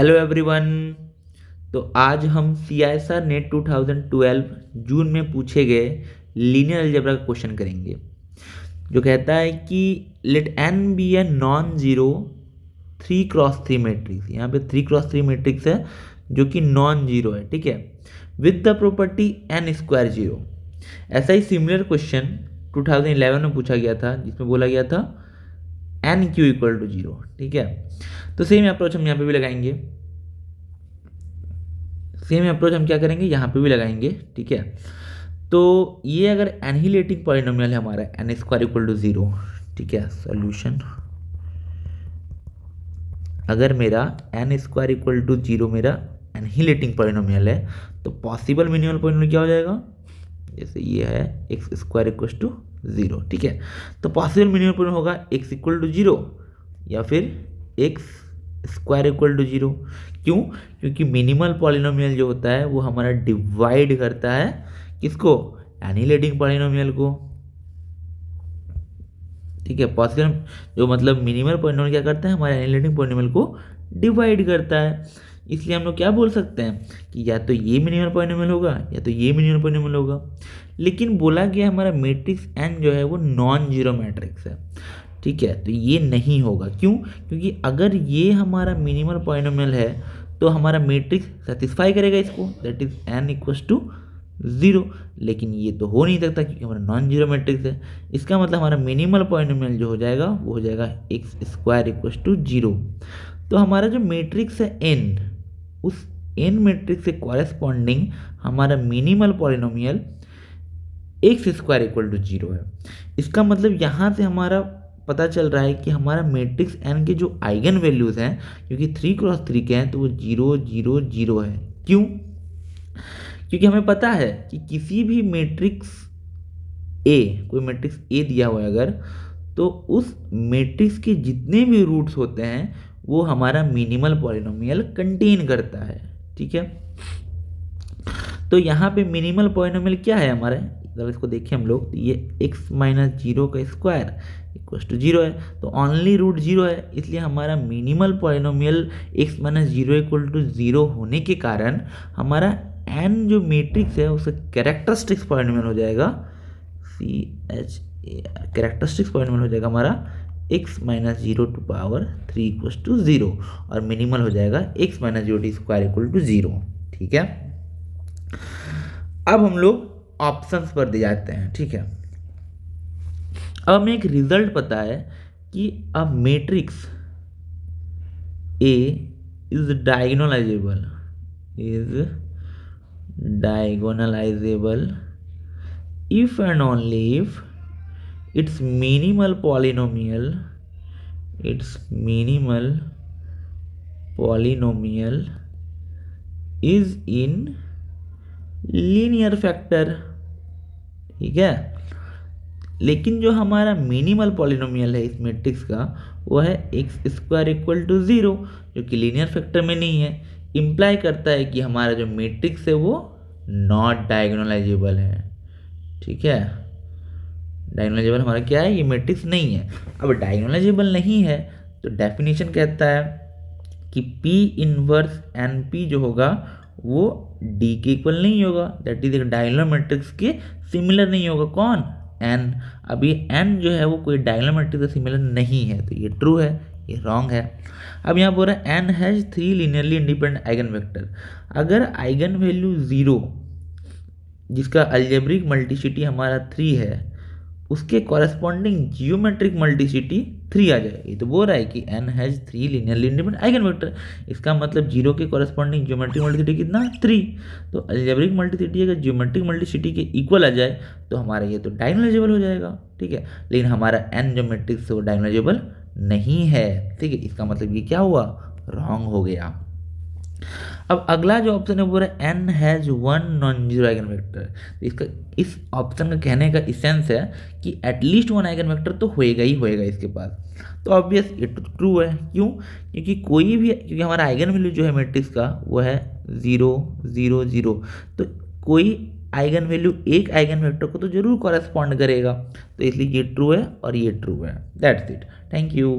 Hello everyone. तो आज हम CISR नेट 2012 जून में पूछे गए लीनियर अलजेब्रा का क्वेश्चन करेंगे, जो कहता है कि let n B a non zero 3x3 matrix. यहाँ पे 3x3 मैट्रिक्स है जो कि नॉन जीरो है, ठीक है, with the property n square zero. ऐसा ही सिमिलर क्वेश्चन 2011 में पूछा गया था, जिसमें बोला गया था n Q equal to zero, ठीक है। तो सेम अप्रोच हम यहाँ पे भी लगाएंगे, सेम अप्रोच हम क्या करेंगे यहाँ पे भी लगाएंगे, ठीक है। तो ये अगर एनिहिलेटिंग पॉलिनोमियल है हमारा n square equal to zero, ठीक है। सॉल्यूशन, अगर मेरा n square equal to zero मेरा एनिहिलेटिंग पॉलिनोमियल है, तो पॉसिबल मिनिमल पॉलिनोमियल क्या हो जाएगा, जैसे ये है x square equal to zero, ठीक है। तो पॉसिबल मिनिमल पॉलिनोमियल होगा एक्स इक्वल टू जीरो या फिर x square equal to zero. क्यों? क्योंकि मिनिमल पॉलिनोमियल जो होता है वो हमारा डिवाइड करता है किसको, एनिहिलेटिंग पॉलिनोमियल को, ठीक है। पॉसिबल जो मतलब मिनिमल पॉलिनोमियल क्या करता है, हमारे एनिहिलेटिंग पॉलिनोमियल को डिवाइड करता है। इसलिए हम लोग क्या बोल सकते हैं कि या तो ये मिनिमल पॉलिनोमियल होगा या तो ये मिनिमल पॉलिनोमियल होगा। लेकिन बोला गया हमारा मैट्रिक्स n जो है वो नॉन जीरो मैट्रिक्स है, ठीक है। तो ये नहीं होगा। क्यों? क्योंकि अगर ये हमारा मिनिमल पॉलिनोमियल है तो हमारा मैट्रिक्स सेटिस्फाई करेगा इसको, that is n equals to zero. लेकिन ये तो हो नहीं सकता क्योंकि हमारा नॉन जीरो मैट्रिक्स है। इसका मतलब हमारा मिनिमल पॉलिनोमियल जो हो जाएगा वो हो जाएगा x square equals to zero. तो हमारा जो मैट्रिक्स है n, उस n मैट्रिक्स से कॉरेस्पॉन्डिंग हमारा minimal polynomial x square equal to zero है। इसका मतलब यहाँ से हमारा पता चल रहा है कि हमारा मैट्रिक्स n के जो आइगन वैल्यूज़ हैं, क्योंकि 3x3 के हैं, तो वो 0 0 0 है। क्यों? क्योंकि हमें पता है कि किसी भी मैट्रिक्स A, कोई मैट्रिक्स A दिया हुआ है अगर, तो उस मैट्रिक्स के जितने भी रूट्स होते हैं वो हमारा मिनिमल पॉलिनोमियल कंटेन करता है, ठीक है। तो यहाँ पे मिनिमल पॉलिनोमियल क्या है हमारे, अगर इसको देखें हम लोग, तो ये x माइनस जीरो का स्क्वायर इक्वल्स टू जीरो है, तो ऑनली रूट जीरो है। इसलिए हमारा minimal polynomial x minus zero equal to zero होने के कारण हमारा n जो मैट्रिक्स है उसका कैरेक्टरिस्टिक्स पॉलिनोमियल हो जाएगा कैरेक्टरिस्टिक्स पॉलिनोमियल हो जाएगा हमारा x minus zero to power 3 equals to zero, और मिनिमल हो जाएगा x minus zero t square equal to zero, ठीक है। अब हम लोग ऑप्शंस पर दे जाते हैं, ठीक है। अब हमें एक रिजल्ट पता है कि a matrix A is diagonalisable if and only if its minimal polynomial is in linear factor, ठीक है। लेकिन जो हमारा मिनिमल पॉलिनोमियल है इस मैट्रिक्स का वो है x square equal to zero, जो कि लीनियर फैक्टर में नहीं है। इम्प्लाई करता है कि हमारा जो मैट्रिक्स है वो नॉट डायगोनलाइजेबल है, ठीक है। डायगोनलाइजेबल हमारा क्या है, ये मैट्रिक्स नहीं है। अब डायगोनलाइजेबल नहीं है तो डेफिनेशन कहता है कि P इनवर्स NP जो होगा वो D के इक्वल नहीं होगा, दैट इज एक डायगोनल मैट्रिक्स के सिमिलर नहीं होगा। कौन? N। अब ये N जो है वो कोई डायगोनल मैट्रिक्स से सिमिलर नहीं है, तो ये ट्रू है, ये रॉन्ग है। अब यहाँ बोल रहा है N has 3 linearly independent eigen vector. अगर आइगन वैल्यू 0 जिसका अलजेब्रिक मल्टीप्लिसिटी हमारा 3 है, उसके कॉरेस्पॉन्डिंग जियोमेट्रिक मल्टीप्लिसिटी 3 आ जाए। ये तो बोल रहा है कि n has 3 linearly independent eigen vector. इसका मतलब 0 के कॉरेस्पॉन्डिंग जियोमेट्रिक मल्टीप्लिसिटी कितना, 3। तो अलजेब्रिक मल्टीप्लिसिटी अगर जियोमेट्रिक मल्टीप्लिसिटी के इक्वल आ जाए तो हमारा ये तो डायगोनलाइजेबल हो जाएगा, ठीक है। लेकिन हमारा n जो मैट्रिक्स है वो डायगोनलाइजेबल नहीं है, ठीक है। इसका मतलब ये क्या हुआ, रॉन्ग हो गया। अब अगला जो ऑप्शन है वो है n has 1 non zero eigen vector. इसका इस ऑप्शन का कहने का इसेंस है कि एटलीस्ट 1 आइगन वेक्टर तो होएगा ही होएगा इसके पास। तो ऑब्वियस ये तो ट्रू है। क्यों? क्योंकि कोई भी, क्योंकि हमारा आइगन वैल्यू जो है मैट्रिक्स का वो है 0 0 0, तो कोई आइगन वैल्यू एक आइगन वेक्टर को तो जरूर कॉरेस्पॉन्ड करेगा। तो इसलिए ये ट्रू है और ये ट्रू है। That's it, thank you.